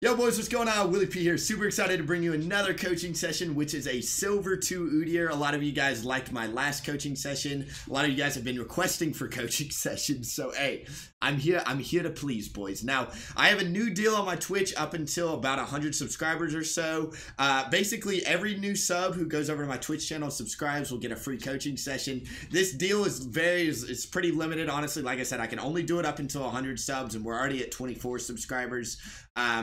Yo boys, what's going on? Willie P here. Super excited to bring you another coaching session, which is a Silver 2 Udyr. A lot of you guys liked my last coaching session. A lot of you guys have been requesting for coaching sessions. So hey, I'm here to please, boys. Now, I have a new deal on my Twitch up until about 100 subscribers or so. Basically, every new sub who goes over to my Twitch channel and subscribes will get a free coaching session. This deal is it's pretty limited, honestly. Like I said, I can only do it up until 100 subs, and we're already at 24 subscribers.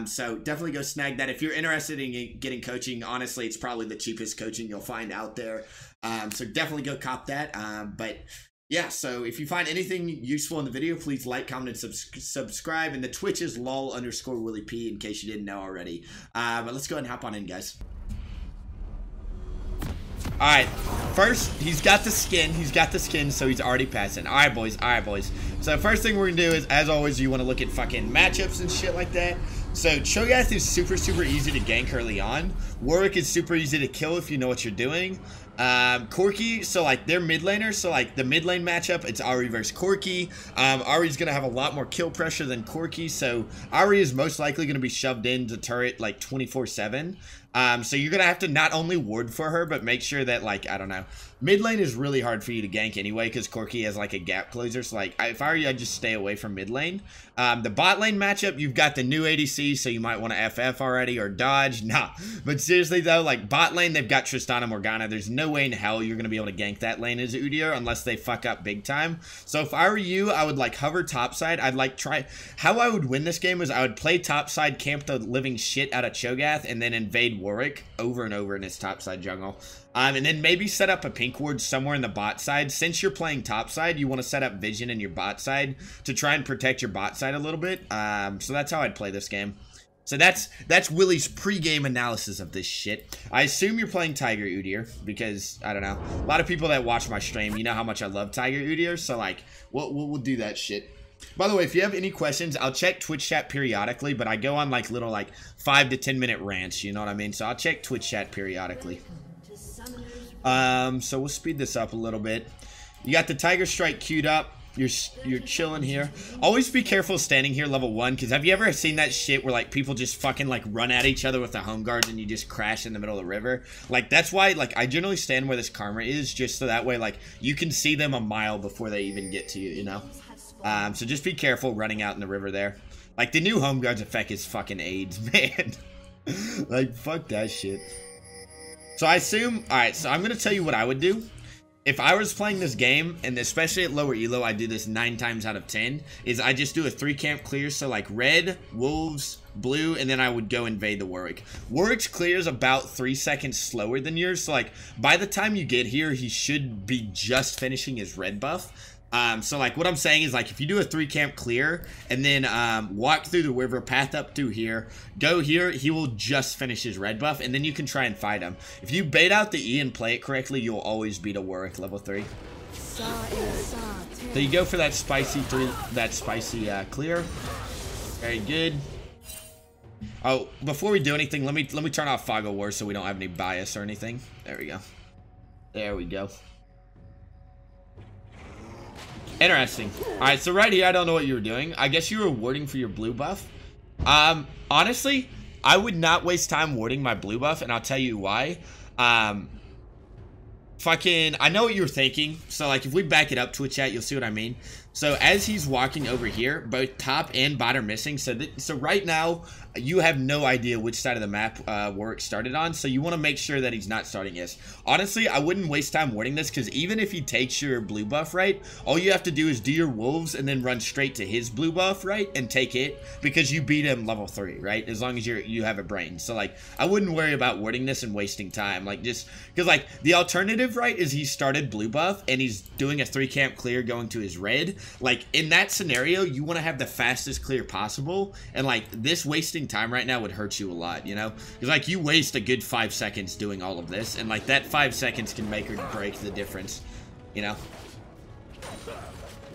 So definitely go snag that. If you're interested in getting coaching, honestly, it's probably the cheapest coaching you'll find out there. So definitely go cop that. But yeah, so if you find anything useful in the video, please like, comment, and subscribe. And the Twitch is lol_WillieP in case you didn't know already. But let's go ahead and hop on in, guys. Alright, first, he's got the skin, so he's already passing. Alright, boys. So first thing we're gonna do is, as always, you want to look at fucking matchups and shit like that. So Cho'Gath is super easy to gank early on. Warwick is super easy to kill if you know what you're doing. Corki, so like they're mid laners, so like the mid lane matchup, it's Ahri versus Corki. Ahri's gonna have a lot more kill pressure than Corki, so Ahri is most likely gonna be shoved into turret like 24/7. So you're gonna have to not only ward for her, but make sure that, like, I don't know, mid lane is really hard for you to gank anyway, because Corki has like a gap closer. So like, if I were you, I'd just stay away from mid lane. The bot lane matchup, you've got the new ADC, so you might want to FF already or dodge. Nah, but seriously though, like bot lane, they've got Tristana Morgana. There's no way in hell you're gonna be able to gank that lane as Udyr unless they fuck up big time. So if I were you, I would like hover topside. I'd like try. How I would win this game is I would play topside, camp the living shit out of Cho'Gath, and then invade Warwick over and over in his topside jungle. And then maybe set up a pink ward somewhere in the bot side. Since you're playing top side, you want to set up vision in your bot side to try and protect your bot side a little bit. So that's how I'd play this game. So that's Willie's pre-game analysis of this shit. I assume you're playing Tiger Udyr because, I don't know, a lot of people that watch my stream, you know how much I love Tiger Udyr, so like, we'll do that shit. By the way, if you have any questions, I'll check Twitch chat periodically, but I go on like little like 5 to 10 minute rants, you know what I mean? So I'll check Twitch chat periodically. So we'll speed this up a little bit. You got the Tiger Strike queued up. You're chilling here. Always be careful standing here level 1, because have you ever seen that shit where like people just fucking like run at each other with the home guards and you just crash in the middle of the river? Like that's why like I generally stand where this karma is, just so that way like you can see them a mile before they even get to you, you know? So just be careful running out in the river there. Like the new home guards effect is fucking AIDS, man. Like fuck that shit. So I assume, alright, so I'm gonna tell you what I would do. If I was playing this game, and especially at lower elo, I do this 9 times out of 10, is I just do a 3 camp clear, so like red, wolves, blue, and then I would go invade the Warwick. Warwick's clear is about 3 seconds slower than yours, so like by the time you get here, he should be just finishing his red buff. So like what I'm saying is like if you do a 3 camp clear and then walk through the river, path up through here, go here, he will just finish his red buff, and then you can try and fight him. If you bait out the E and play it correctly, you'll always beat a Warwick level 3. So you go for that spicy clear. Very good. Oh, before we do anything, let me turn off Fog of War so we don't have any bias or anything. There we go. There we go. Interesting. Alright, so right here, I don't know what you were doing. I guess you were warding for your blue buff. Honestly, I would not waste time warding my blue buff, and I'll tell you why. I know what you were thinking. So, like, if we back it up, Twitch chat, you'll see what I mean. So, as he's walking over here, both top and bot are missing. So right now, you have no idea which side of the map Warwick started on. So, you want to make sure that he's not starting this. Honestly, I wouldn't waste time warding this, because even if he takes your blue buff, right, all you have to do is do your wolves and then run straight to his blue buff, right, and take it, because you beat him level 3, right, as long as you have a brain. So, like, I wouldn't worry about warding this and wasting time. Like, just, because, like, the alternative, right, is he started blue buff, and he's doing a 3 camp clear going to his red. Like, in that scenario, you want to have the fastest clear possible, and, like, this wasting time right now would hurt you a lot, you know? Because, like, you waste a good 5 seconds doing all of this, and, like, that 5 seconds can make or break the difference, you know?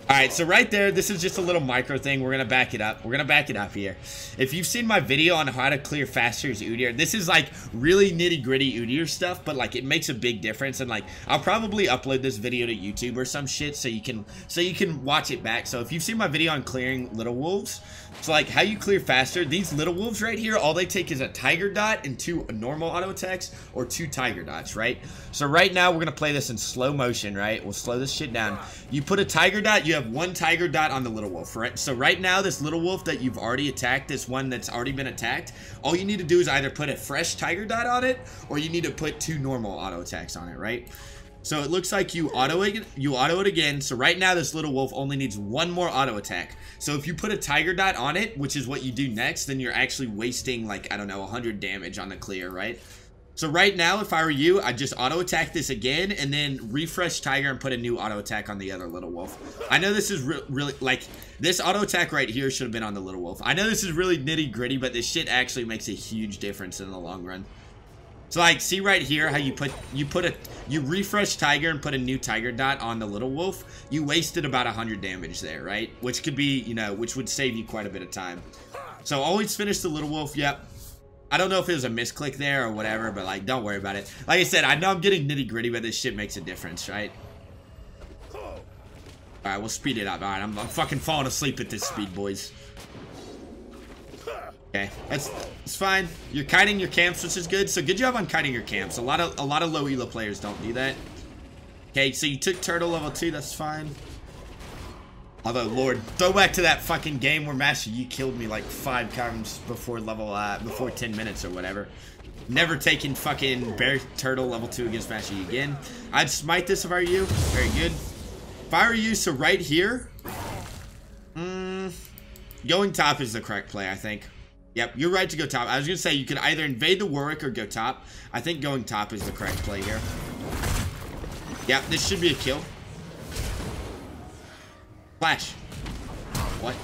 Alright, so right there, this is just a little micro thing. We're going to back it up. We're going to back it up here. If you've seen my video on how to clear faster as Udyr, this is like really nitty gritty Udyr stuff, but like it makes a big difference. And like, I'll probably upload this video to YouTube or some shit so you can watch it back. So if you've seen my video on clearing little wolves, so like how you clear faster, these little wolves right here, all they take is a tiger dot and 2 normal auto attacks or 2 tiger dots, right? So right now we're going to play this in slow motion, right? We'll slow this shit down. You put a tiger dot, you have 1 tiger dot on the little wolf, right? So right now, this little wolf that you've already attacked, this one that's already been attacked, all you need to do is either put a fresh tiger dot on it, or you need to put 2 normal auto attacks on it, right? So it looks like you auto it again. So right now, this little wolf only needs 1 more auto attack. So if you put a tiger dot on it, which is what you do next, then you're actually wasting like, I don't know, 100 damage on the clear, right? So right now, if I were you, I'd just auto attack this again and then refresh tiger and put a new auto attack on the other little wolf. I know this is really like this auto attack right here should have been on the little wolf. I know this is really nitty gritty, but this shit actually makes a huge difference in the long run. So like, see right here how you refresh tiger and put a new tiger dot on the little wolf. You wasted about 100 damage there, right? Which could be, you know, which would save you quite a bit of time. So always finish the little wolf. Yep. I don't know if it was a misclick there or whatever, but like, don't worry about it. Like I said, I know I'm getting nitty gritty, but this shit makes a difference, right? Alright, we'll speed it up. Alright, I'm fucking falling asleep at this speed, boys. Okay, it's fine. You're kiting your camps, which is good. So good job on kiting your camps. A lot of low elo players don't do that. Okay, so you took turtle level 2, that's fine. Although, Lord, throw back to that fucking game where Master Yi killed me like 5 times before before 10 minutes or whatever. Never taking fucking bear turtle level 2 against Master Yi again. I'd smite this if I were you. Very good. If I were you, so right here, going top is the correct play, I think. Yep, you're right to go top. I was going to say you could either invade the Warwick or go top. I think going top is the correct play here. Yep, this should be a kill. Flash. What?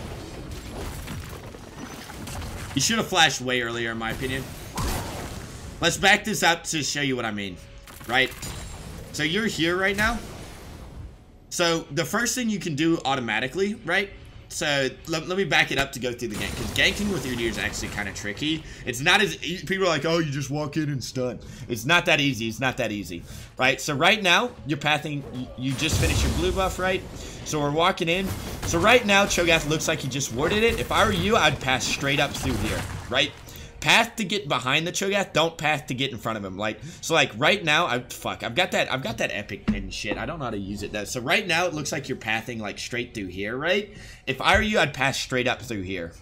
You should have flashed way earlier, in my opinion. Let's back this up to show you what I mean. Right? So you're here right now. So the first thing you can do automatically, right? So let me back it up to go through the gank. Because ganking with Udyr is actually kind of tricky. It's not as... People are like, oh, you just walk in and stun. It's not that easy. It's not that easy. Right? So right now, you're pathing... You just finished your blue buff, right? So we're walking in. So right now, Cho'Gath looks like he just warded it. If I were you, I'd pass straight up through here. Right? Path to get behind the Cho'Gath, don't path to get in front of him. Like, so like right now, I've got that epic pin shit. I don't know how to use it though. So right now it looks like you're pathing like straight through here, right? If I were you, I'd pass straight up through here.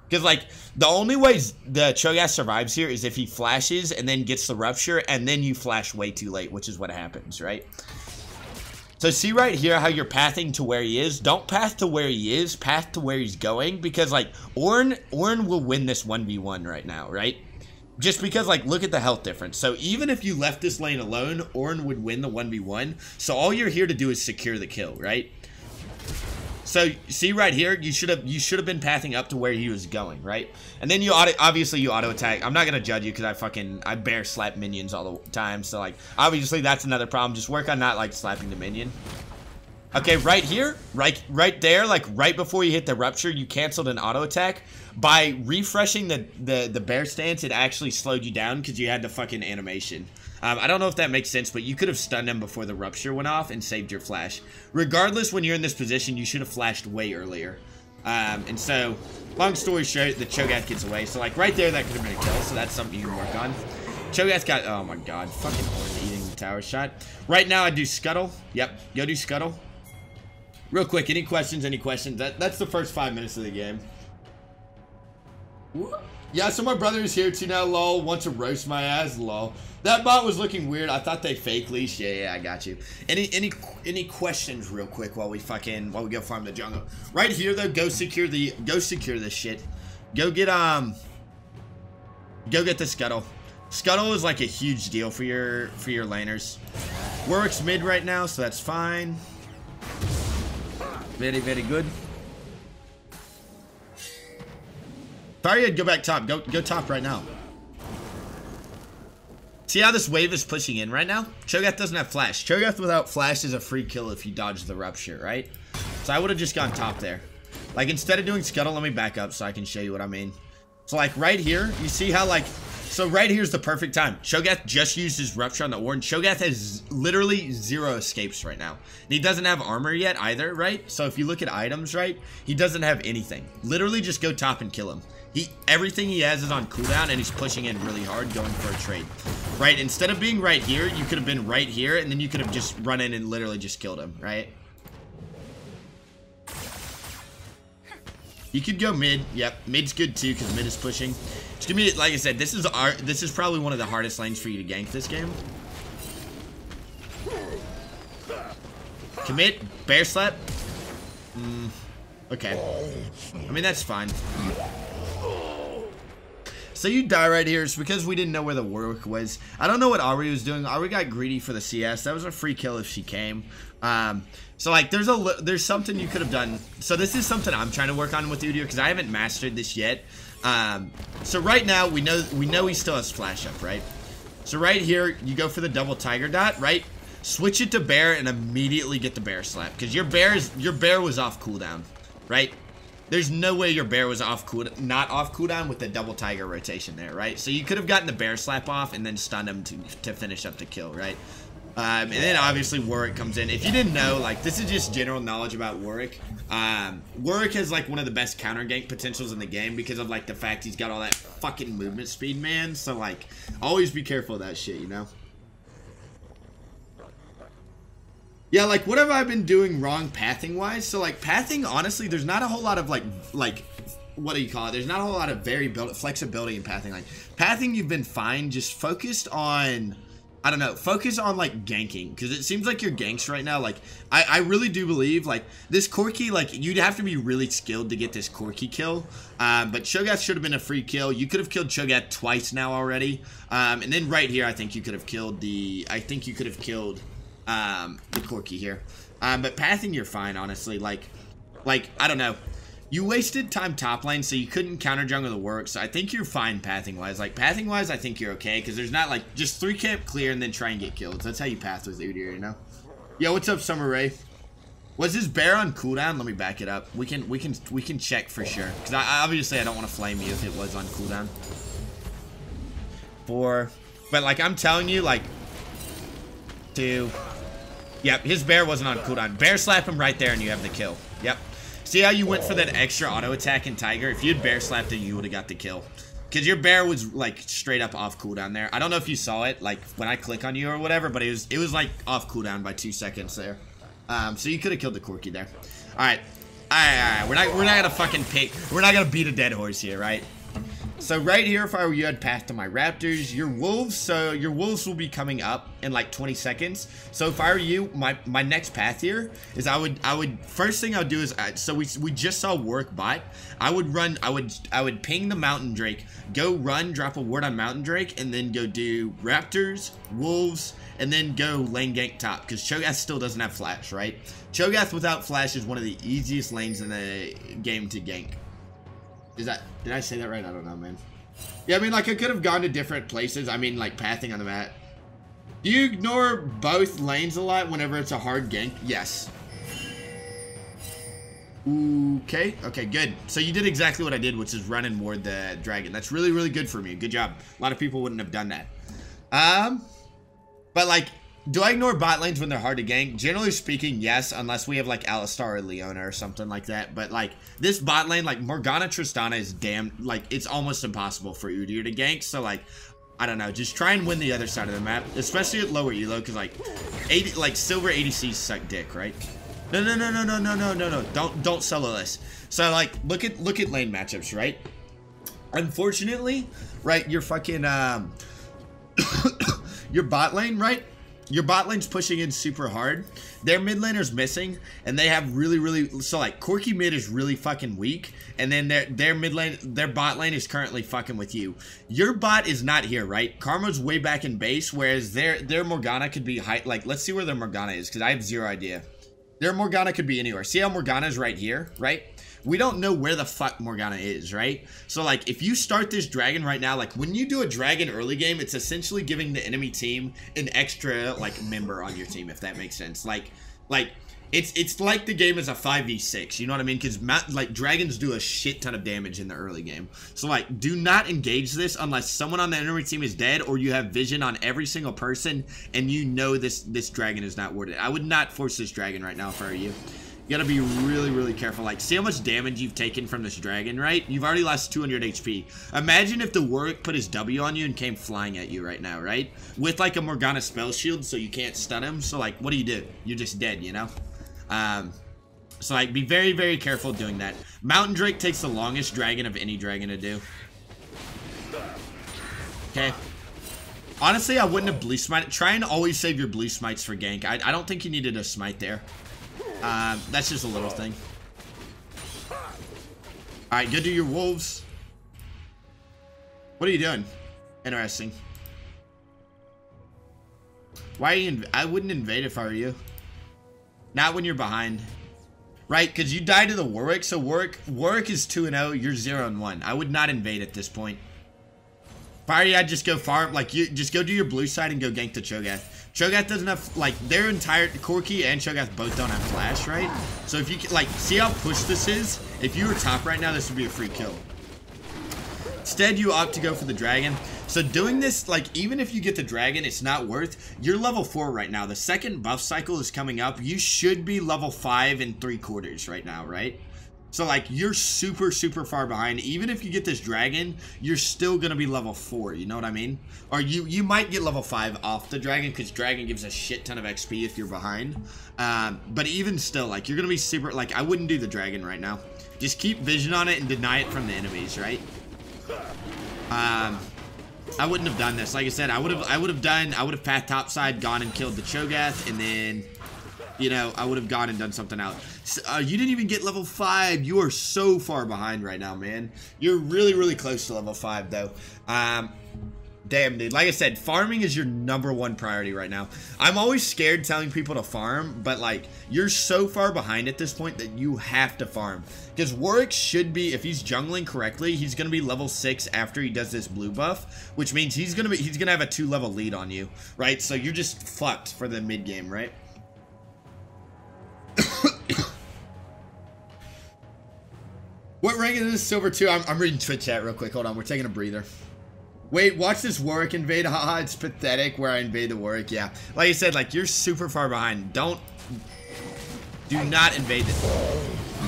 Because like the only way the Cho'Gath survives here is if he flashes and then gets the rupture and then you flash way too late, which is what happens, right? So see right here how you're pathing to where he is. Don't path to where he is. Path to where he's going. Because, like, Ornn will win this 1v1 right now, right? Just because, like, look at the health difference. So even if you left this lane alone, Ornn would win the 1v1. So all you're here to do is secure the kill, right? So see right here, you should have been pathing up to where he was going, right? And then you obviously you auto attack. I'm not gonna judge you because I bear slap minions all the time. So like obviously that's another problem. Just work on not like slapping the minion. Okay, right here, right there, like right before you hit the rupture, you canceled an auto attack. By refreshing the bear stance, it actually slowed you down because you had the fucking animation. I don't know if that makes sense, but you could have stunned him before the rupture went off and saved your flash. Regardless, when you're in this position, you should have flashed way earlier. And so, long story short, the Cho'Gath gets away. So, like, right there, that could have been a kill. So, that's something you can work on. Cho'Gath got... Oh, my God. Fucking Ornn eating the tower shot. Right now, I do Scuttle. Yep. Go do Scuttle. Real quick, any questions? Any questions? That's the first 5 minutes of the game. Yeah, so my brother is here too now, lol. Want to roast my ass, lol. That bot was looking weird. I thought they fake leashed. Yeah, I got you. Any questions real quick while we go farm the jungle? Right here though, go secure this shit. Go get the Scuttle. Scuttle is like a huge deal for your laners. Warwick's mid right now, so that's fine. Very, very good. Sorry, I'd go back top. Go top right now. See how this wave is pushing in right now? Cho'Gath doesn't have flash. Cho'Gath without flash is a free kill if you dodge the rupture, right? So I would have just gone top there. Like, instead of doing scuttle, let me back up so I can show you what I mean. So, like, right here, you see how, like, so right here's the perfect time. Cho'Gath just used his Rupture on the Warden. Cho'Gath has literally 0 escapes right now. And he doesn't have armor yet either, right? So if you look at items, right, he doesn't have anything. Literally just go top and kill him. Everything he has is on cooldown, and he's pushing in really hard, going for a trade. Right, instead of being right here, you could have been right here, and then you could have just run in and literally just killed him, right? You could go mid. Yep, mid's good too because mid is pushing. Just give me, like I said, this is probably one of the hardest lanes for you to gank this game. Commit, bear slap. Okay. I mean, that's fine. So you die right here. It's because we didn't know where the Warwick was. I don't know what Ari was doing. Ari got greedy for the CS. That was a free kill if she came. So like there's something you could have done. So this is something I'm trying to work on with Udyr because I haven't mastered this yet. So right now we know he still has flash up, right? So right here you go for the double tiger dot, right? Switch it to bear and immediately get the bear slap because your bear was off cooldown, right? There's no way your bear was not off cooldown with the double tiger rotation there, right? So you could have gotten the bear slap off and then stunned him to finish up the kill, right? And then obviously Warwick comes in. If you didn't know, like, this is just general knowledge about Warwick. Warwick has like one of the best counter gank potentials in the game because of like the fact he's got all that fucking movement speed, man. So like, always be careful of that shit, you know? Yeah, like, what have I been doing wrong pathing-wise? So, like, pathing, honestly, there's not a whole lot of, like, what do you call it? There's not a whole lot of flexibility in pathing. Like, pathing, you've been fine. Just focused on, I don't know, focus on, like, ganking. Because it seems like your ganks right now, like, I really do believe, like, this Corki, like, you'd have to be really skilled to get this Corki kill. But Cho'Gath should have been a free kill. You could have killed Cho'Gath twice now already. And then right here, I think you could have killed the Corki here. But pathing, you're fine, honestly. Like, I don't know. You wasted time top lane, so you couldn't counter jungle the work, so I think you're fine pathing-wise. Like, pathing-wise, I think you're okay, because there's not, like, just 3 camp clear and then try and get killed. That's how you path with Udyr, you know? Yo, what's up, Summer Ray? Was his bear on cooldown? Let me back it up. We can check for sure. Because obviously I don't want to flame you if it was on cooldown. 4. But, like, I'm telling you, like, 2... Yep, his bear wasn't on cooldown. Bear slap him right there and you have the kill. Yep. See how you went for that extra auto attack in Tiger? If you'd bear slapped it, you would have got the kill. Because your bear was, like, straight up off cooldown there. I don't know if you saw it, like, when I click on you or whatever, but it was like, off cooldown by 2 seconds there. So you could have killed the Corki there. Alright. Alright. We're not gonna fucking pick. We're not gonna beat a dead horse here, right? So right here, if I were you, I'd path to my raptors. Your wolves will be coming up in like 20 seconds. So if I were you, my next path here is I would first thing I would do is so we just saw work bot. I would ping the mountain drake, go run, drop a ward on mountain drake, and then go do raptors, wolves, and then go lane gank top because Cho'Gath still doesn't have flash, right? Cho'Gath without flash is one of the easiest lanes in the game to gank. Did I say that right? I don't know, man. Yeah, I mean, like, I could have gone to different places. I mean, like, pathing on the map. Do you ignore both lanes a lot whenever it's a hard gank? Yes. Okay. Okay, good. So you did exactly what I did, which is run and ward the dragon. That's really, really good for me. Good job. A lot of people wouldn't have done that. But, like, do I ignore bot lanes when they're hard to gank? Generally speaking, yes, unless we have, like, Alistar or Leona or something like that. But, like, this bot lane, like, Morgana Tristana is like, it's almost impossible for Udyr to gank. So, like, I don't know. Just try and win the other side of the map, especially at lower elo, because, like, silver ADCs suck dick, right? No. Don't solo this. So, like, look at lane matchups, right? Unfortunately, right, your fucking, your bot lane, right? Your bot lane's pushing in super hard. Their mid laner's missing, and they have really so like Corki mid is really fucking weak, and then their bot lane is currently fucking with you. Your bot is not here, right? Karma's way back in base, whereas their Morgana could be high. Like, let's see where their Morgana is, because I have zero idea. Their Morgana could be anywhere. See how Morgana's right here, right? We don't know where the fuck Morgana is, right? So, like, if you start this dragon right now, like, when you do a dragon early game, it's essentially giving the enemy team an extra, like, member on your team, if that makes sense. Like, It's like the game is a 5v6, you know what I mean? Because, like, dragons do a shit ton of damage in the early game. So, like, do not engage this unless someone on the enemy team is dead or you have vision on every single person and you know this dragon is not worth it. I would not force this dragon right now if I were you. You gotta be really, really careful. Like, see how much damage you've taken from this dragon, right? You've already lost 200 HP. Imagine if the Warwick put his W on you and came flying at you right now, right? With, like, a Morgana spell shield so you can't stun him. So, like, what do? You're just dead, you know? So, like, be very, very careful doing that. Mountain Drake takes the longest dragon of any dragon to do. Okay. Honestly, I wouldn't have blue smite. Try and always save your blue smites for gank. I don't think you needed a smite there. That's just a little thing. Alright, go do your wolves. What are you doing? Interesting. Why are you I wouldn't invade if I were you. Not when you're behind. Right? Because you died to the Warwick. So Warwick is 2-0. You're 0-1. I would not invade at this point. If I were you, I'd just go farm. Like, you just go do your blue side and go gank the Cho'Gath. Cho'Gath doesn't have, like, their entire Corki and Cho'Gath both don't have flash, right? So if you can, like, see how push this is? If you were top right now, this would be a free kill. Instead, you opt to go for the dragon. So doing this, like, even if you get the dragon, it's not worth. You're level 4 right now. The second buff cycle is coming up. You should be level 5 3/4 right now, right? So, like, you're super, super far behind. Even if you get this dragon, you're still going to be level 4. You know what I mean? Or you might get level 5 off the dragon because dragon gives a shit ton of XP if you're behind. But even still, like, you're going to be super... Like, I wouldn't do the dragon right now. Just keep vision on it and deny it from the enemies, right? I wouldn't have done this. Like I said, I would have pathed topside, gone and killed the Cho'Gath, and then... You know, I would have gone and done something else. You didn't even get level 5. You are so far behind right now, man. You're really, really close to level 5, though. Damn, dude. Like I said, farming is your #1 priority right now. I'm always scared telling people to farm, but, like, you're so far behind at this point that you have to farm. Because Warwick should be, if he's jungling correctly, he's going to be level 6 after he does this blue buff, which means he's going to have a 2-level lead on you, right? So you're just fucked for the mid game, right? What rank is this? Silver 2. I'm reading Twitch chat real quick. Hold on. We're taking a breather. Wait, watch this Warwick invade. Haha, it's pathetic where I invade the Warwick. Yeah. Like I said, like, you're super far behind. Do not invade it.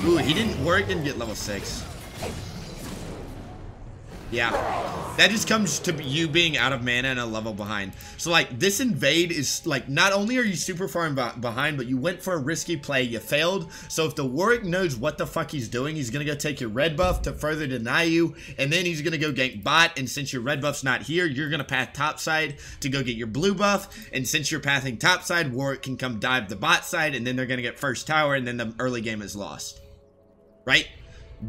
Ooh, Warwick didn't get level 6. Yeah, that just comes to you being out of mana and a level behind. So, like, this invade is, like, not only are you super far behind, but you went for a risky play, you failed. So if the Warwick knows what the fuck he's doing, he's gonna go take your red buff to further deny you, and then he's gonna go gank bot, and since your red buff's not here, you're gonna path topside to go get your blue buff, and since you're pathing topside, Warwick can come dive the bot side, and then they're gonna get first tower, and then the early game is lost. Right?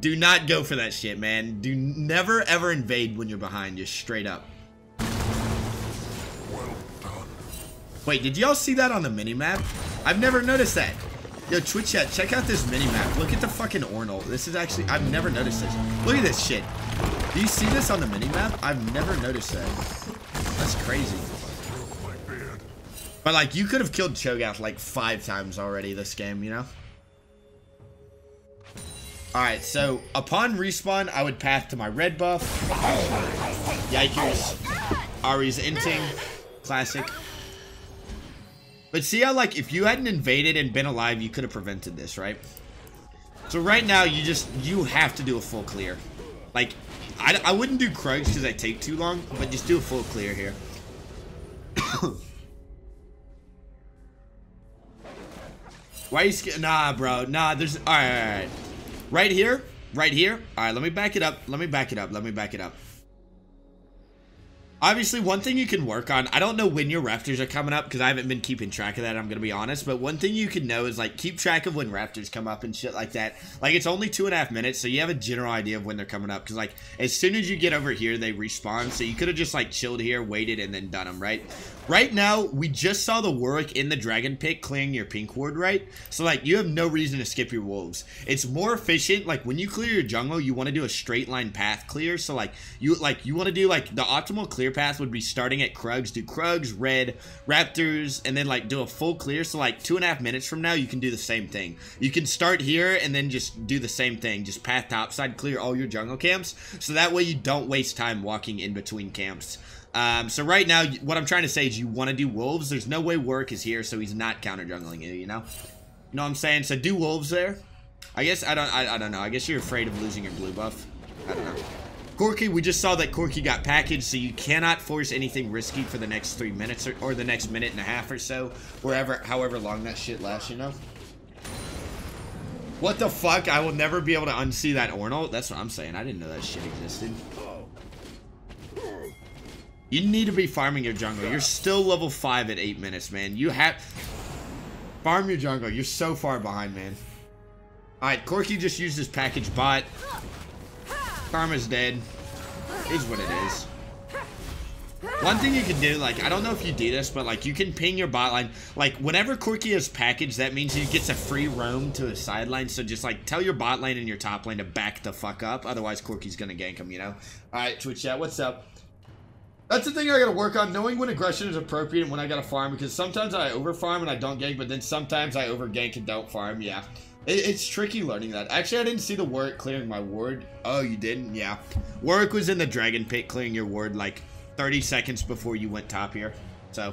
Do not go for that shit, man. Do never ever invade when you're behind, just straight up. Well done. Wait, did y'all see that on the minimap? I've never noticed that. Yo, Twitch chat, check out this minimap. Look at the fucking Ornal. This is actually, I've never noticed this. Look at this shit. Do you see this on the minimap? I've never noticed that. That's crazy. But, like, you could have killed Cho'Gath like 5 times already this game, you know? Alright, so upon respawn, I would path to my red buff. Yikers. Ari's inting. Classic. But see how, like, if you hadn't invaded and been alive, you could have prevented this, right? So right now, you have to do a full clear. Like, I wouldn't do Krugs because they take too long, but just do a full clear here. Why are you scared? Nah, bro. Nah, there's... Alright. Right here. Alright, let me back it up. Let me back it up. Obviously, one thing you can work on, I don't know when your rafters are coming up because I haven't been keeping track of that, I'm going to be honest, but one thing you can know is, like, keep track of when rafters come up and shit like that. Like, it's only 2.5 minutes, so you have a general idea of when they're coming up because, like, as soon as you get over here, they respawn, so you could have just, like, chilled here, waited, and then done them, right? Right now, we just saw the Warwick in the Dragon Pit clearing your pink ward, right? So, like, you have no reason to skip your wolves. It's more efficient, like, when you clear your jungle, you want to do a straight line path clear, so, like, you want to do, like, the optimal clear clear path would be starting at Krugs, do Krugs, Red, Raptors, and then like do a full clear. So like 2.5 minutes from now, you can do the same thing. You can start here and then just do the same thing. Just path topside, clear all your jungle camps. So that way you don't waste time walking in between camps. So right now, what I'm trying to say is you want to do wolves. There's no way Warwick is here, so he's not counter jungling you, you know? You know what I'm saying? So do wolves there. I guess, I don't know. I guess you're afraid of losing your blue buff. I don't know. Corki, we just saw that Corki got packaged, so you cannot force anything risky for the next 3 minutes or the next minute and a half or so, however long that shit lasts, you know? What the fuck? I will never be able to unsee that Ornal. That's what I'm saying. I didn't know that shit existed. You need to be farming your jungle. You're still level 5 at 8 minutes, man. You have... Farm your jungle. You're so far behind, man. Alright, Corki just used his package bot. Karma's dead. Is what it is. One thing you can do, like, I don't know if you do this, but, like, you can ping your bot line. Like, whenever Corki is packaged, that means he gets a free roam to his sideline. So just, like, tell your bot lane and your top lane to back the fuck up. Otherwise, Corki's gonna gank him, you know? Alright, Twitch chat, what's up? That's the thing I gotta work on, knowing when aggression is appropriate and when I gotta farm, because sometimes I over-farm and I don't gank, but then sometimes I over-gank and don't farm, yeah. It's tricky learning that. Actually, I didn't see the Warwick clearing my ward. Oh, you didn't? Yeah. Warwick was in the dragon pit clearing your ward like 30 seconds before you went top here, so.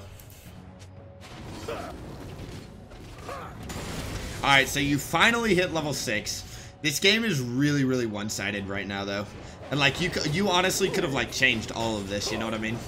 Alright, so you finally hit level 6. This game is really, really one-sided right now, though. And, like, you honestly could have, like, changed all of this, you know what I mean?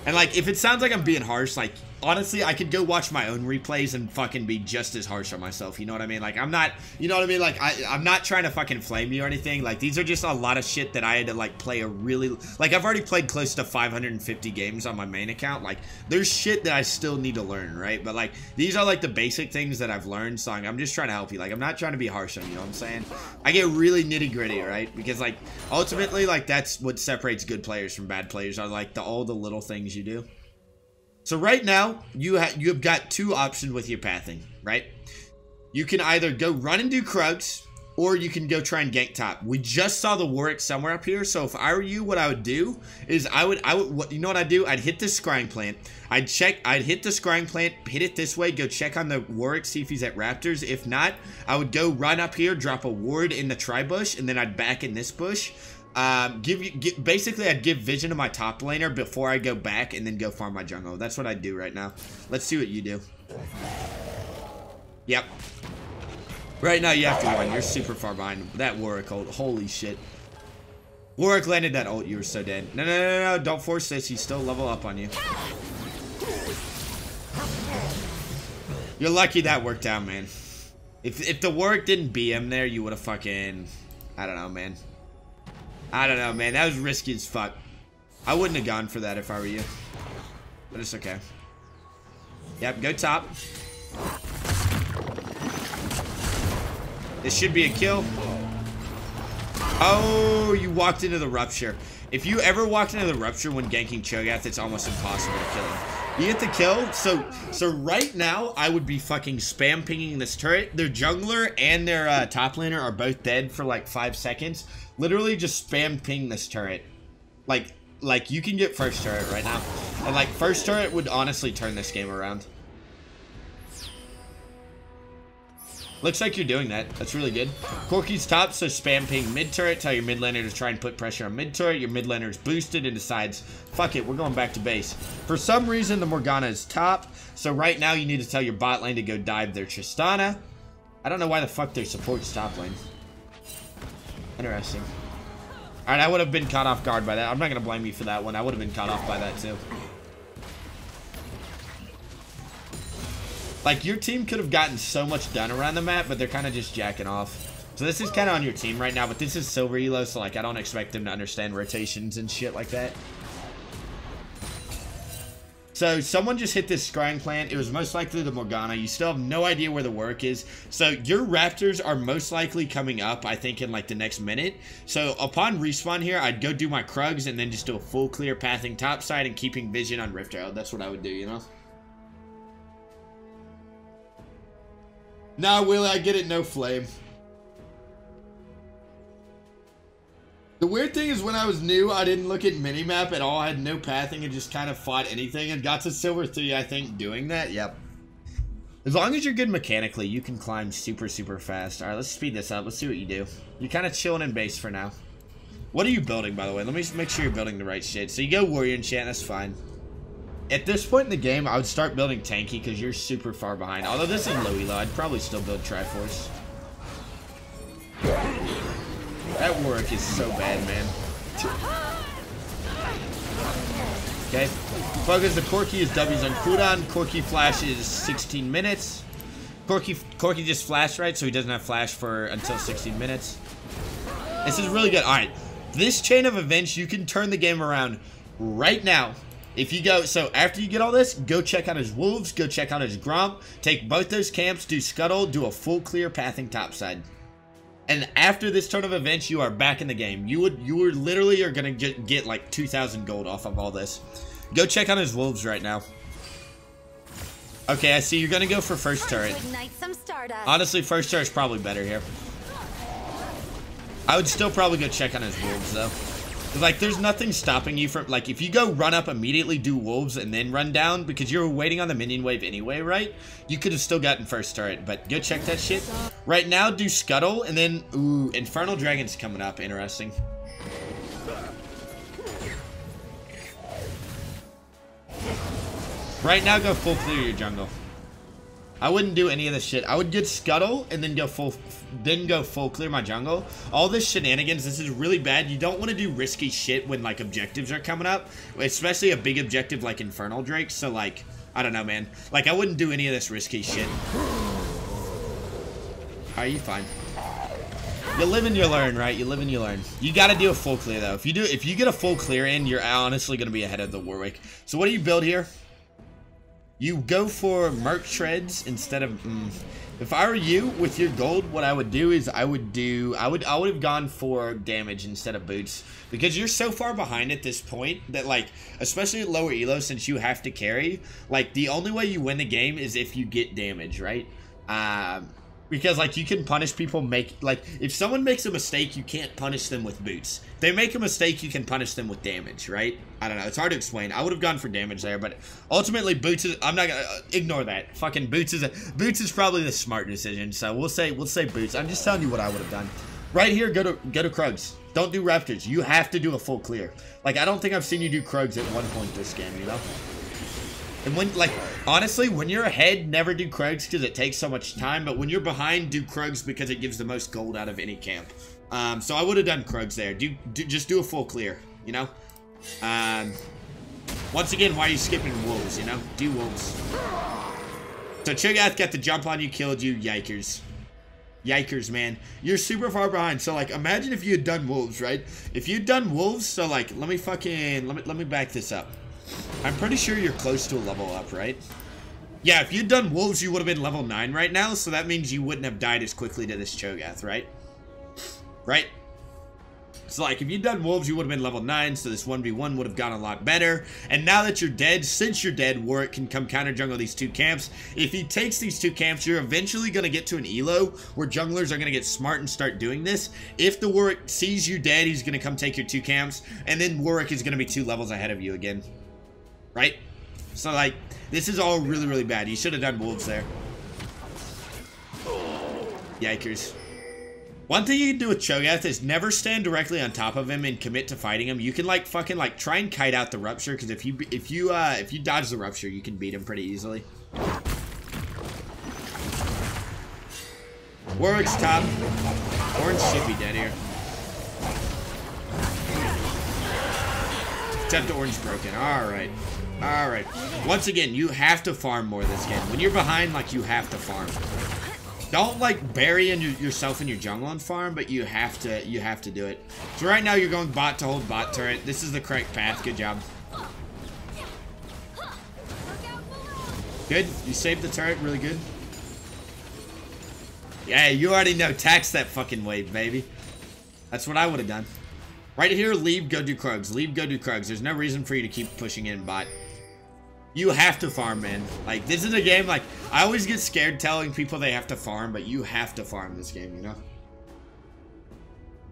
And, like, if it sounds like I'm being harsh, like, honestly, I could go watch my own replays and fucking be just as harsh on myself, you know what I mean? Like, I'm not, you know what I mean? Like, I'm not trying to fucking flame you or anything. Like, these are just a lot of shit that I had to, like, play a really, like, I've already played close to 550 games on my main account. Like, there's shit that I still need to learn, right? But, like, these are, like, the basic things that I've learned, so I'm just trying to help you. Like, I'm not trying to be harsh on you, know what I'm saying? I get really nitty-gritty, right? Because, like, ultimately, like, that's what separates good players from bad players, are, like, all the little things you do. So right now, you've got two options with your pathing, right? You can either go run and do Krugs, or you can go try and gank top. We just saw the Warwick somewhere up here, so if I were you, what I would do is you know what I'd do? I'd hit the scrying plant. I'd hit the scrying plant, hit it this way, go check on the Warwick, see if he's at Raptors. If not, I would go run up here, drop a ward in the tri-bush, and then I'd back in this bush. Basically I'd give vision to my top laner before I go back and then go farm my jungle. That's what I'd do right now. Let's see what you do. Yep. Right now you have to run. You're super far behind. That Warwick ult. Holy shit. Warwick landed that ult. You were so dead. No. Don't force this. He's still level up on you. You're lucky that worked out, man. If the Warwick didn't BM there, you would have fucking... I don't know, man. I don't know, man. That was risky as fuck. I wouldn't have gone for that if I were you. But it's okay. Yep, go top. This should be a kill. Oh, you walked into the rupture. If you ever walked into the rupture when ganking Cho'Gath, it's almost impossible to kill him. You get the kill, so right now, I would be fucking spam pinging this turret. Their jungler and their top laner are both dead for like 5 seconds. Literally just spam ping this turret. Like you can get first turret right now. And like first turret would honestly turn this game around. Looks like you're doing that. That's really good. Corki's top, so spam ping mid turret. Tell your mid laner to try and put pressure on mid turret. Your mid laner is boosted and decides, fuck it, we're going back to base. For some reason, the Morgana is top. So right now, you need to tell your bot lane to go dive their Tristana. I don't know why the fuck their support's top lane. Interesting. Alright, I would have been caught off guard by that. I'm not going to blame you for that one. I would have been caught off by that too. Like, your team could have gotten so much done around the map, but they're kind of just jacking off. So this is kind of on your team right now, but this is silver elo, so like I don't expect them to understand rotations and shit like that. So someone just hit this scrying plant. It was most likely the Morgana. You still have no idea where the work is. So your Raptors are most likely coming up, I think, in like the next minute. So upon respawn here, I'd go do my Krugs and then just do a full clear pathing topside and keeping vision on Rift Herald. That's what I would do, you know? Nah, Willie, I get it, no flame. The weird thing is when I was new, I didn't look at minimap at all. I had no pathing and just kind of fought anything and got to Silver 3, I think, doing that. Yep. As long as you're good mechanically, you can climb super, super fast. Alright, let's speed this up. Let's see what you do. You're kind of chilling in base for now. What are you building, by the way? Let me make sure you're building the right shit. So you go warrior enchant, that's fine. At this point in the game, I would start building tanky because you're super far behind. Although this is low elo, I'd probably still build Triforce. That Warwick is so bad, man. Okay. Focus, the Corki is W's on cooldown. Corki flash is 16 minutes. Corki just flashed, right? So he doesn't have flash for until 16 minutes. This is really good. Alright. This chain of events, you can turn the game around right now. If you go, so after you get all this, go check out his wolves, go check out his gromp, take both those camps, do scuttle, do a full clear pathing topside. And after this turn of events, you are back in the game. You are literally gonna get like 2,000 gold off of all this. Go check out his wolves right now. Okay, I see you're gonna go for first turret. Honestly, first turret's probably better here. I would still probably go check on his wolves though. Like, there's nothing stopping you from, like, if you go run up immediately, do wolves, and then run down, because you're waiting on the minion wave anyway, right? You could have still gotten first turret, but go check that shit. Right now, do scuttle, and then, ooh, Infernal Dragon's coming up. Interesting. Right now, go full clear your jungle. I wouldn't do any of this shit. I would get scuttle and then go full clear my jungle. All this shenanigans, this is really bad. You don't want to do risky shit when like objectives are coming up, especially a big objective like Infernal Drake. So like, I don't know, man. Like I wouldn't do any of this risky shit. Are you fine? You live and you learn, right? You live and you learn. You got to do a full clear though. If you get a full clear in, you're honestly going to be ahead of the Warwick. So what do you build here? You go for Merc Treads instead of, if I were you with your gold, what I would do is I would have gone for damage instead of boots, because you're so far behind at this point that like, especially at lower elo, since you have to carry, like the only way you win the game is if you get damage, right? Because like you can punish people if someone makes a mistake, you can't punish them with boots. If they make a mistake, you can punish them with damage, right? I don't know, it's hard to explain. I would have gone for damage there, but ultimately boots is, I'm not gonna ignore that. Fucking boots is probably the smart decision. So we'll say boots. I'm just telling you what I would have done. Right here, go to Krugs. Don't do Raptors. You have to do a full clear. Like I don't think I've seen you do Krugs at one point this game, you know? And when, like, honestly, when you're ahead, never do Krugs because it takes so much time. But when you're behind, do Krugs because it gives the most gold out of any camp. So I would have done Krugs there. Just do a full clear, you know? Once again, why are you skipping wolves, you know? Do wolves. So Cho'Gath got the jump on you, killed you. Yikers. Yikers, man. You're super far behind. So, like, imagine if you had done wolves, right? If you'd done wolves, so, like, let me back this up. I'm pretty sure you're close to a level up, right? Yeah, if you'd done wolves, you would have been level 9 right now, so that means you wouldn't have died as quickly to this Cho'Gath, right? Right? So, like, if you'd done wolves, you would have been level 9, so this 1v1 would have gone a lot better. And now that you're dead, since you're dead, Warwick can come counter jungle these two camps. If he takes these two camps, you're eventually going to get to an elo where junglers are going to get smart and start doing this. If the Warwick sees you dead, he's going to come take your two camps, and then Warwick is going to be 2 levels ahead of you again. Right? So, like, this is all really, really bad. You should have done wolves there. Yikers. One thing you can do with Cho'Gath is never stand directly on top of him and commit to fighting him. You can, like, fucking, like, try and kite out the rupture, because if you dodge the rupture, you can beat him pretty easily. Warwick's top. Orange should be dead here. Except orange broken. Alright. Alright. Once again, you have to farm more this game. When you're behind, like, you have to farm. Don't, like, bury yourself in your jungle and farm, but you have to do it. So right now, you're going bot to hold bot turret. This is the correct path. Good job. Good. You saved the turret. Really good. Yeah, you already know. Tax that fucking wave, baby. That's what I would have done. Right here, leave, go do Krugs. Leave, go do Krugs. There's no reason for you to keep pushing in bot. You have to farm, man. Like, this is a game, like, I always get scared telling people they have to farm, but you have to farm this game, you know?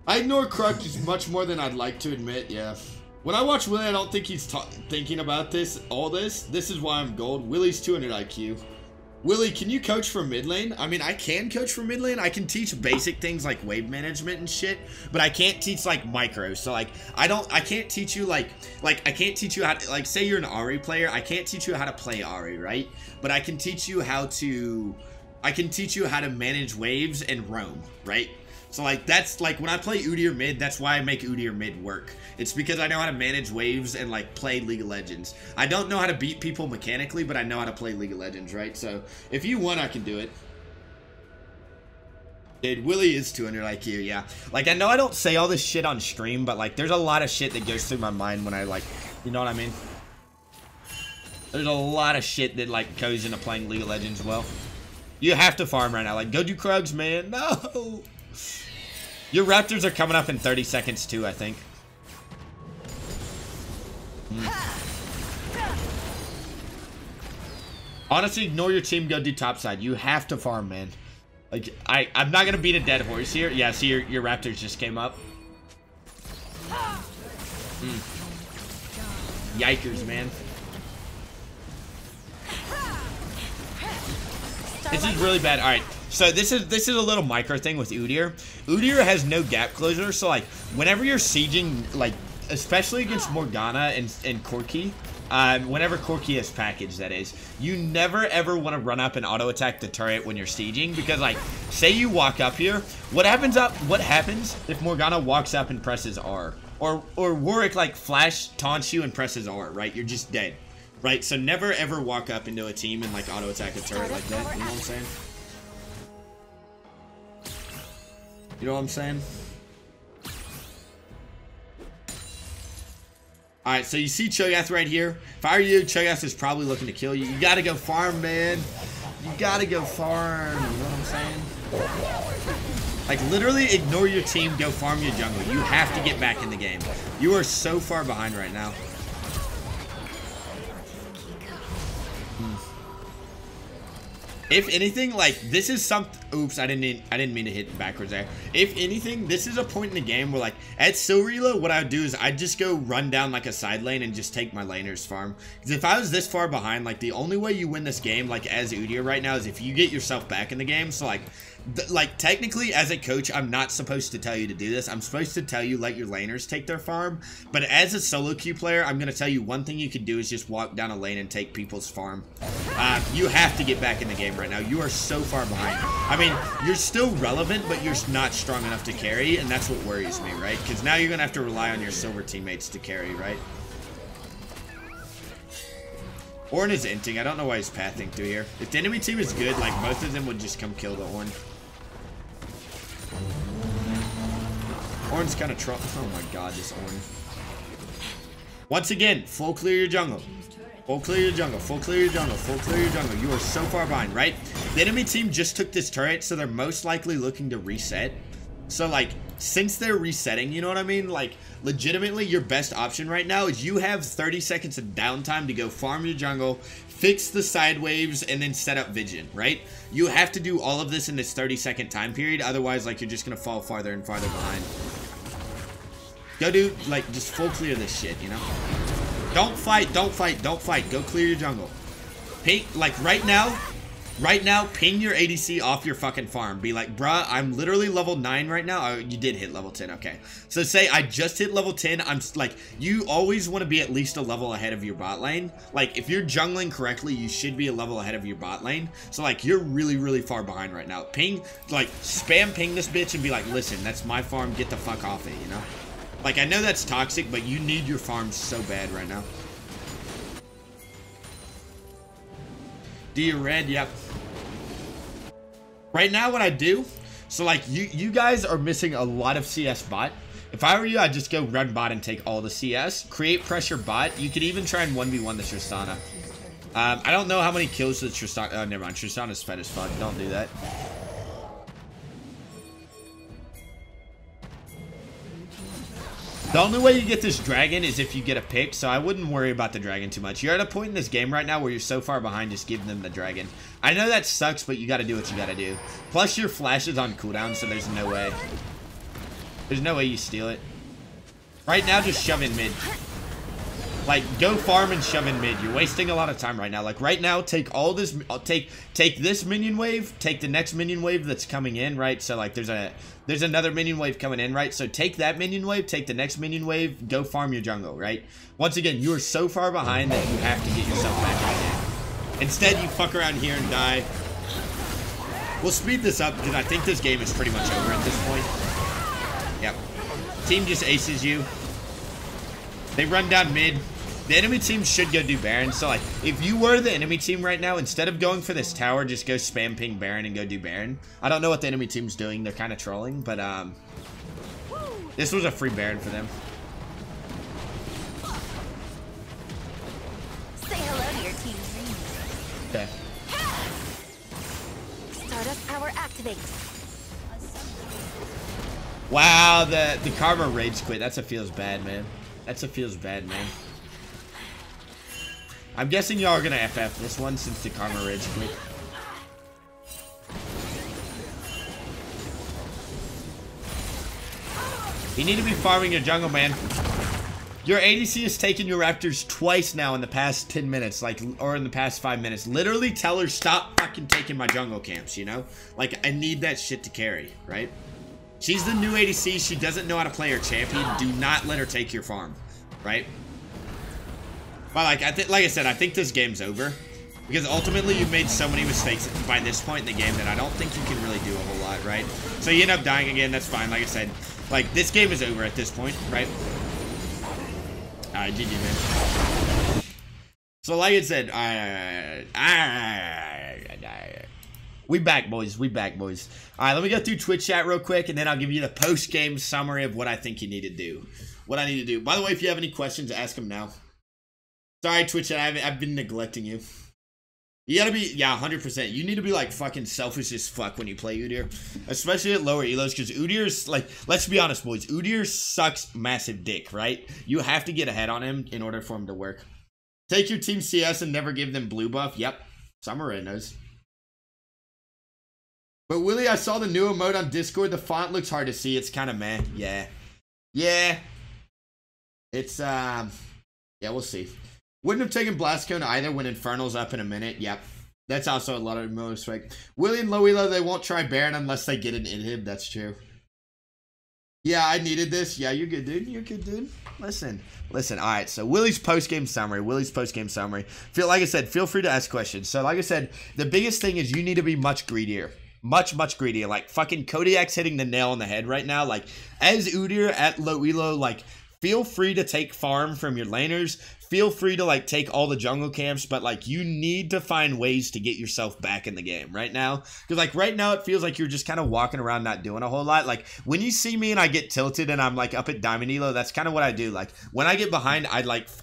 I ignore Kruk much more than I'd like to admit, yeah. When I watch Willie, I don't think he's thinking about all this. This is why I'm gold. Willie's 200 IQ. Willie, can you coach from mid lane? I mean, I can coach from mid lane. I can teach basic things like wave management and shit, but I can't teach like micro. So like, I can't teach you like I can't teach you how to, like, say you're an Ahri player. I can't teach you how to play Ahri, right? But I can teach you how to manage waves and roam, right? So like, that's like when I play Udyr mid, that's why I make Udyr mid work. It's because I know how to manage waves and like play League of Legends. I don't know how to beat people mechanically, but I know how to play League of Legends, right? So if you want, I can do it. Dude, Willie is 200 IQ, yeah. Like, I know I don't say all this shit on stream, but like, there's a lot of shit that goes through my mind when I like, you know what I mean? There's a lot of shit that like goes into playing League of Legends well. You have to farm right now. Like, go do Krugs, man. No! Your Raptors are coming up in 30 seconds too, I think. Honestly, ignore your team, go do topside. You have to farm, man. Like, I'm not gonna beat a dead horse here. Yeah, see, your Raptors just came up. Yikers, man. This is really bad. Alright, so this is a little micro thing with Udyr. Udyr has no gap closer, so like, whenever you're sieging, like, especially against Morgana and Corki, whenever Corki is packaged, that is, you never ever want to run up and auto attack the turret when you're sieging, because like, say you walk up here, what happens if Morgana walks up and presses R, or Warwick like flash taunts you and presses R, right? You're just dead, right? So never ever walk up into a team and like auto attack a turret like that. You know what I'm saying? You know what I'm saying? Alright, so you see Cho'Gath right here. If I were you, Cho'Gath is probably looking to kill you. You gotta go farm, man. You gotta go farm. You know what I'm saying? Like, literally ignore your team, go farm your jungle. You have to get back in the game. You are so far behind right now. If anything, like, this is something. Oops, I didn't mean to hit backwards there. If anything, this is a point in the game where, like, at Silreela, what I would do is I'd just go run down like a side lane and just take my laner's farm. Because if I was this far behind, like, the only way you win this game, like, as Udyr right now, is if you get yourself back in the game. So, like, technically, as a coach, I'm not supposed to tell you to do this. I'm supposed to tell you let your laners take their farm. But as a solo queue player, I'm going to tell you one thing you can do is just walk down a lane and take people's farm. You have to get back in the game right now. You are so far behind. I mean, you're still relevant, but you're not strong enough to carry, and that's what worries me, right? Because now you're going to have to rely on your silver teammates to carry, right? Ornn is inting. I don't know why he's pathing through here. If the enemy team is good, like, both of them would just come kill the Ornn. Ornn's kind of trouble. Oh my god, this Ornn. Once again, full clear your jungle. Full clear your jungle. Full clear your jungle. Full clear your jungle. You are so far behind, right? The enemy team just took this turret, so they're most likely looking to reset. So, like, since they're resetting, you know what I mean? Like, legitimately, your best option right now is you have 30 seconds of downtime to go farm your jungle, fix the side waves, and then set up vision, right? You have to do all of this in this 30-second time period. Otherwise, like, you're just going to fall farther and farther behind. Go do, like, just full clear this shit, you know? Don't fight, don't fight, don't fight. Go clear your jungle. Ping, like, right now, ping your ADC off your fucking farm. Be like, bruh, I'm literally level 9 right now. Oh, you did hit level 10, okay. So say I just hit level 10. I'm like, you always want to be at least a level ahead of your bot lane. Like, if you're jungling correctly, you should be a level ahead of your bot lane. So, like, you're really, really far behind right now. Ping, like, spam ping this bitch and be like, listen, that's my farm. Get the fuck off it, you know? Like, I know that's toxic, but you need your farm so bad right now. Do you red? Yep. Right now, what I do, so, like, you guys are missing a lot of CS bot. If I were you, I'd just go run bot and take all the CS. Create pressure bot. You could even try and 1v1 the Tristana. I don't know how many kills the Tristana... Oh, never mind. Tristana's fed as fuck. Don't do that. The only way you get this dragon is if you get a pick, so I wouldn't worry about the dragon too much. You're at a point in this game right now where you're so far behind, just give them the dragon. I know that sucks, but you gotta do what you gotta do. Plus, your flash is on cooldown, so there's no way. There's no way you steal it. Right now, just shove in mid. Like, go farm and shove in mid. You're wasting a lot of time right now. Like, right now, take all this, take this minion wave, take the next minion wave that's coming in, right? So, like, there's another minion wave coming in, right? So, take that minion wave, take the next minion wave, go farm your jungle, right? Once again, you are so far behind that you have to get yourself back right now. Instead, you fuck around here and die. We'll speed this up because I think this game is pretty much over at this point. Yep. Team just aces you. They run down mid. The enemy team should go do Baron. So, like, if you were the enemy team right now, instead of going for this tower, just go spam ping Baron and go do Baron. I don't know what the enemy team's doing. They're kind of trolling, but, this was a free Baron for them. Say hello to your team's dreams. Okay. Stardust power activate. Wow, the Karma rage quit. That's a feels bad, man. That's a feels bad, man. I'm guessing y'all are gonna FF this one since the Karma rage quit. You need to be farming your jungle, man. Your ADC has taken your Raptors twice now in the past 10 minutes, like, or in the past 5 minutes. Literally tell her, stop fucking taking my jungle camps, you know? Like, I need that shit to carry, right? She's the new ADC. She doesn't know how to play her champion. Do not let her take your farm, right? But, like, like I said, I think this game's over. Because ultimately, you've made so many mistakes by this point in the game that I don't think you can really do a whole lot, right? So you end up dying again. That's fine. Like I said, like, this game is over at this point, right? Alright, GG, man. So, like I said, we back, boys. We back, boys. Alright, let me go through Twitch chat real quick, and then I'll give you the post-game summary of what I think you need to do. What I need to do. By the way, if you have any questions, ask them now. Sorry, Twitch chat, I've been neglecting you. You gotta be, yeah, 100%. You need to be, like, fucking selfish as fuck when you play Udyr. Especially at lower elos, because Udyr's, like, let's be honest, boys. Udyr sucks massive dick, right? You have to get ahead on him in order for him to work. Take your team CS and never give them blue buff. Yep. Summer knows. But, Willie, I saw the new emote on Discord. The font looks hard to see. It's kind of meh. Yeah. Yeah. It's, yeah, we'll see. Wouldn't have taken Blast Cone either when Infernal's up in a minute. Yep. That's also a lot of most right. Willie and low elo, they won't try Baron unless they get an inhib. That's true. Yeah, I needed this. Yeah, you're good, dude. You're good, dude. Listen. All right, so Willie's post-game summary. Like I said, feel free to ask questions. So, like I said, the biggest thing is you need to be much greedier. Much greedier. Like, fucking Kodiak's hitting the nail on the head right now. Like, as Udyr at low elo, like, feel free to take farm from your laners. Feel free to, like, take all the jungle camps, but, like, you need to find ways to get yourself back in the game right now. Because, like, right now it feels like you're just kind of walking around not doing a whole lot. Like, when you see me and I get tilted and I'm, like, up at Diamond Elo, that's kind of what I do. Like, when I get behind,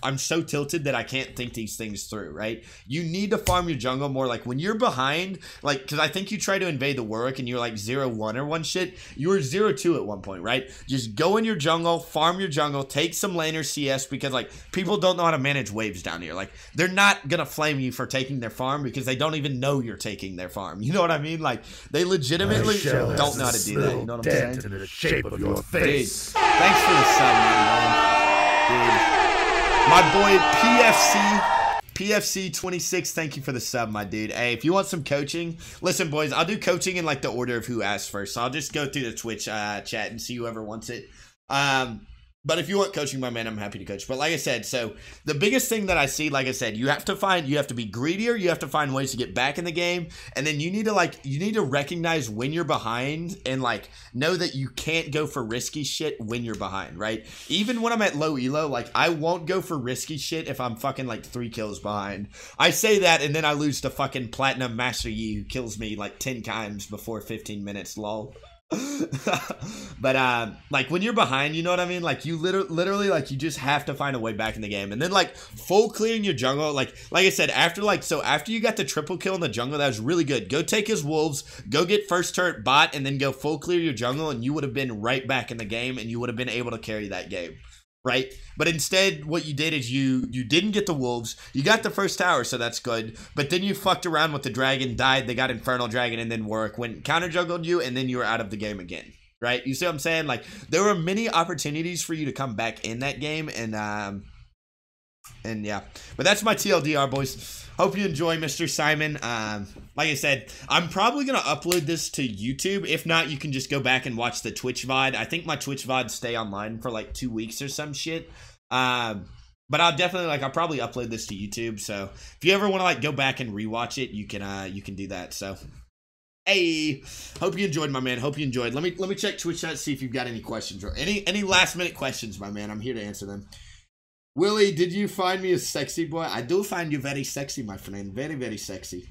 I'm so tilted that I can't think these things through, right? You need to farm your jungle more. Like, when you're behind, like, because I think you try to invade the Warwick and you're, like, 0-1 or one shit. You were 0-2 at one point, right? Just go in your jungle, farm your jungle, take some laner CS because, like, people don't know how to manage waves down here. Like, they're not gonna flame you for taking their farm because they don't even know you're taking their farm. You know what I mean? Like, they legitimately don't know how to do that. You know what I'm saying? In the shape of your face. Dude, thanks for the sub, man. Dude. My boy PFC 26, thank you for the sub, my dude. Hey, if you want some coaching, listen, boys, I'll do coaching in, like, the order of who asked first. So I'll just go through the Twitch chat and see whoever wants it. But if you want coaching, my man, I'm happy to coach. But like I said, so the biggest thing that I see, like I said, you have to be greedier. You have to find ways to get back in the game. And then you need to recognize when you're behind and, like, know that you can't go for risky shit when you're behind, right? Even when I'm at low elo, like, I won't go for risky shit if I'm fucking, like, 3 kills behind. I say that and then I lose to fucking Platinum Master Yi, who kills me, like, 10 times before 15 minutes, lol. But like, when you're behind, you know what I mean? Like, you literally like, you just have to find a way back in the game. And then, like, full clearing your jungle, like I said, after you got the triple kill in the jungle, that was really good. Go take his wolves, go get first turret bot, and then go full clear your jungle, and you would have been right back in the game, and you would have been able to carry that game, right? But instead, what you did is you didn't get the wolves. You got the first tower, so that's good. But then you fucked around with the dragon, died. They got Infernal Dragon, and then Warwick went counter juggled you, and then you were out of the game again, right? You see what I'm saying? Like, there were many opportunities for you to come back in that game, and yeah. But that's my TLDR, boys. Hope you enjoy, Mr. Simon. Like I said, I'm probably going to upload this to YouTube. If not, you can just go back and watch the Twitch VOD. I think my Twitch VOD stay online for like 2 weeks or some shit. But I'll definitely, like, I'll probably upload this to YouTube. So if you ever want to, like, go back and rewatch it, you can do that. So, hey, hope you enjoyed, my man. Hope you enjoyed. Let me check Twitch chat, see if you've got any questions or any last minute questions, my man. I'm here to answer them. Willie, did you find me a sexy boy? I do find you very sexy, my friend. Very, very sexy.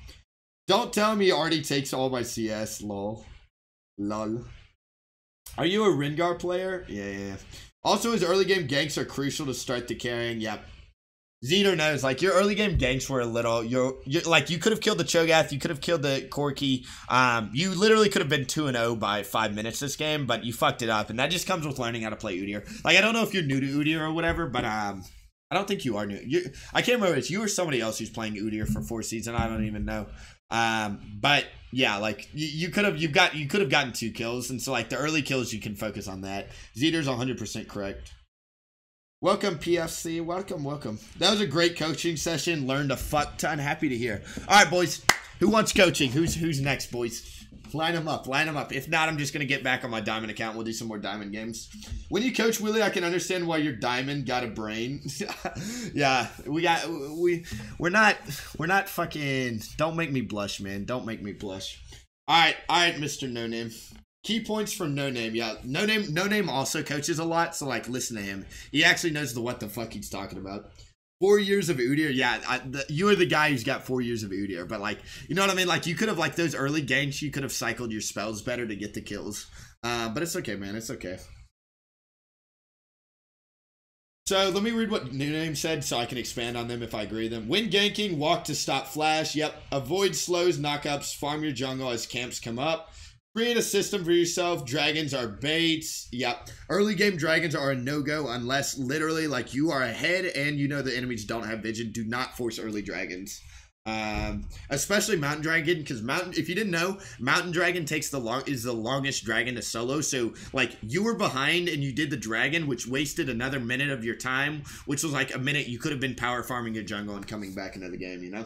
Don't tell me he already takes all my CS, lol. Lol. Are you a Rengar player? Yeah. Also, his early game ganks are crucial to start the carrying. Yep. Udyr knows, like, your early game ganks were a little, you're like, you could have killed the Cho'Gath, you could have killed the Corki, you literally could have been 2-0 by 5 minutes this game, but you fucked it up, and that just comes with learning how to play Udyr. Like, I don't know if you're new to Udyr or whatever, but, I don't think you are new. I can't remember if it's you or somebody else who's playing Udyr for 4 seasons, I don't even know. But, yeah, like, you could have gotten 2 kills, and so, like, the early kills, you can focus on that. Udyr's 100% correct. Welcome, PFC. Welcome. That was a great coaching session. Learned a fuck ton. Happy to hear. All right, boys. Who wants coaching? Who's next, boys? Line them up. If not, I'm just going to get back on my Diamond account. We'll do some more Diamond games. When you coach, Willie, I can understand why your Diamond got a brain. Yeah, we're not fucking, don't make me blush, man. Don't make me blush. All right, Mr. No Name. Key points from No Name. Yeah, No Name also coaches a lot, so, like, listen to him. He actually knows what the fuck he's talking about. 4 years of Udyr. Yeah, you are the guy who's got 4 years of Udyr, but, like, you know what I mean? Like, you could have, like, those early ganks, you could have cycled your spells better to get the kills. But it's okay, man. It's okay. So, let me read what No Name said so I can expand on them if I agree with them. When ganking, walk to stop flash. Yep. Avoid slows, knockups, farm your jungle as camps come up. Create a system for yourself. Dragons are baits. Yep. Early game dragons are a no-go unless literally, like, you are ahead and you know the enemies don't have vision. Do not force early dragons. Especially Mountain Dragon, because if you didn't know, Mountain Dragon is the longest dragon to solo. So, like, you were behind and you did the dragon, which wasted another minute of your time, which was like a minute you could have been power farming your jungle and coming back into the game, you know?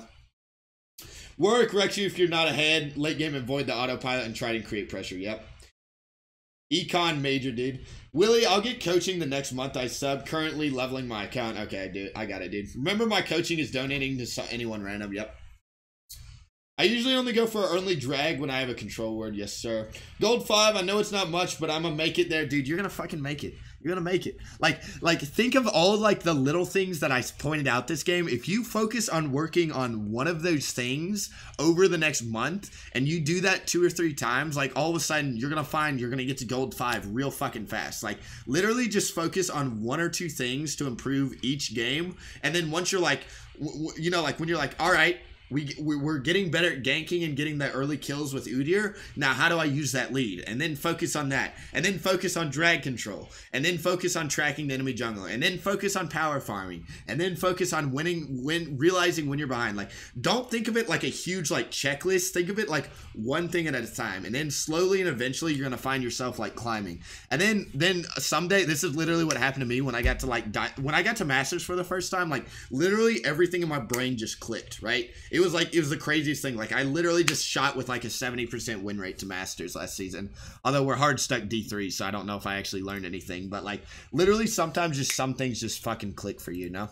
Warwick wrecks you if you're not ahead. Late game, avoid the autopilot and try to create pressure. Yep. Econ major, dude. Willie, I'll get coaching the next month I sub. Currently leveling my account. Okay, I got it, dude. Remember, my coaching is donating to anyone random. Yep. I usually only go for early drag when I have a control word. Yes, sir. Gold 5, I know it's not much, but I'm gonna make it there, dude. You're gonna fucking make it. You're gonna make it. Like, think of all, like, the little things that I pointed out this game. If you focus on working on one of those things over the next month, and you do that 2 or 3 times, like, all of a sudden, you're gonna find you're gonna get to gold 5 real fucking fast. Like, literally just focus on 1 or 2 things to improve each game. And then once you're like, you know, like, when you're like, all right, we're getting better at ganking and getting the early kills with Udyr. Now, how do I use that lead? And then focus on that. And then focus on drag control. And then focus on tracking the enemy jungle. And then focus on power farming. And then focus on realizing when you're behind. Like, don't think of it like a huge, like, checklist. Think of it like one thing at a time. And then slowly and eventually you're going to find yourself, like, climbing. And then someday, this is literally what happened to me when I got to, like, when I got to Masters for the first time. Like, literally everything in my brain just clicked, right? It was the craziest thing. Like, I literally just shot with like a 70% win rate to Masters last season. Although we're hard stuck D3, so I don't know if I actually learned anything. But, like, literally sometimes just some things just fucking click for you, know?